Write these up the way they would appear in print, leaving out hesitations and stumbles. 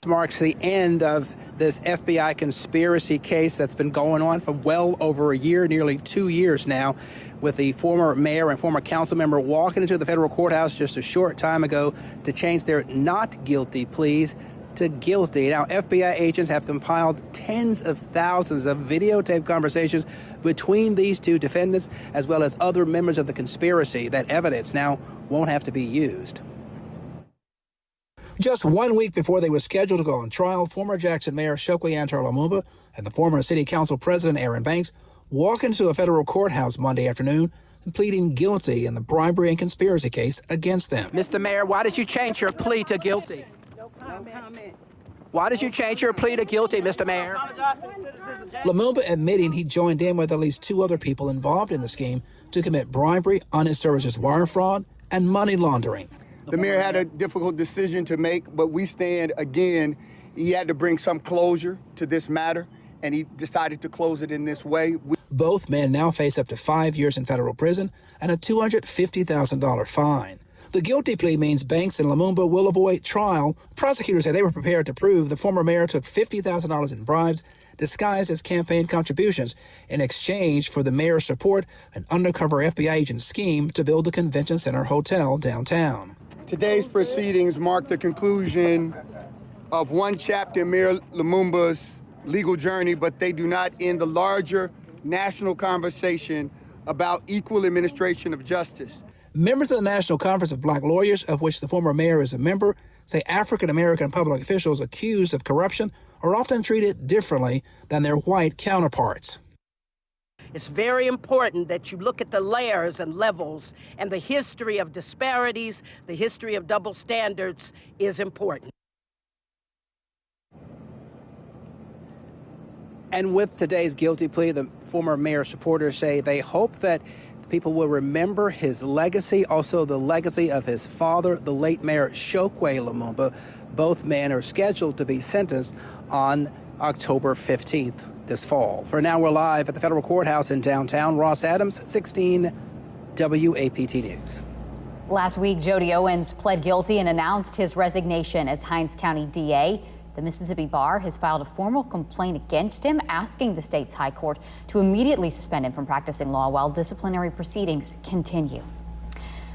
Marks the end of this FBI conspiracy case that's been going on for well over a year, nearly 2 years now, with the former mayor and former council member walking into the federal courthouse just a short time ago to change their not guilty pleas to guilty. Now, FBI agents have compiled tens of thousands of videotaped conversations between these two defendants, as well as other members of the conspiracy. That evidence now won't have to be used. Just 1 week before they were scheduled to go on trial, former Jackson Mayor Chokwe Lumumba and the former City Council President Aaron Banks walked into a federal courthouse Monday afternoon pleading guilty in the bribery and conspiracy case against them. Mr. Mayor, why did you change your plea to guilty? No comment. Why did you change your plea to guilty, Mr. Mayor? Lumumba admitting he joined in with at least two other people involved in the scheme to commit bribery, honest services wire fraud, and money laundering. The mayor had a difficult decision to make, but we stand again. He had to bring some closure to this matter, and he decided to close it in this way. Both men now face up to 5 years in federal prison and a $250,000 fine. The guilty plea means Banks and Lumumba will avoid trial. Prosecutors say they were prepared to prove the former mayor took $50,000 in bribes disguised as campaign contributions in exchange for the mayor's support an undercover FBI agent scheme to build the convention center hotel downtown. Today's proceedings mark the conclusion of one chapter in Mayor Lumumba's legal journey, but they do not end the larger national conversation about equal administration of justice. Members of the National Conference of Black Lawyers, of which the former mayor is a member, say African-American public officials accused of corruption are often treated differently than their white counterparts. It's very important that you look at the layers and levels, and the history of disparities, the history of double standards is important. And with today's guilty plea, the former mayor's supporters say they hope that people will remember his legacy, also the legacy of his father, the late Mayor Chokwe Lumumba. Both men are scheduled to be sentenced on October 15th this fall. For now, we're live at the federal courthouse in downtown. Ross Adams, 16 WAPT News. Last week, Jody Owens pled guilty and announced his resignation as Hinds County DA. The Mississippi Bar has filed a formal complaint against him, asking the state's high court to immediately suspend him from practicing law while disciplinary proceedings continue.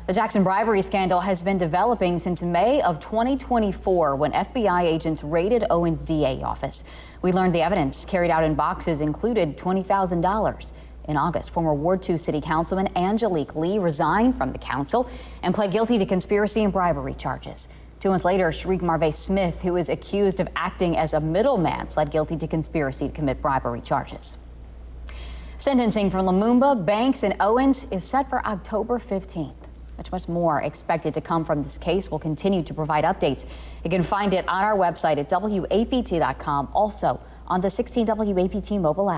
The Jackson bribery scandal has been developing since May of 2024 when FBI agents raided Owens' DA office. We learned the evidence carried out in boxes included $20,000. In August, former Ward 2 City Councilman Angelique Lee resigned from the council and pled guilty to conspiracy and bribery charges. 2 months later, Shariq Marvay Smith, who is accused of acting as a middleman, pled guilty to conspiracy to commit bribery charges. Sentencing for Lumumba, Banks, and Owens is set for October 15th. Much more expected to come from this case. We'll continue to provide updates. You can find it on our website at WAPT.com, also on the 16 WAPT mobile app.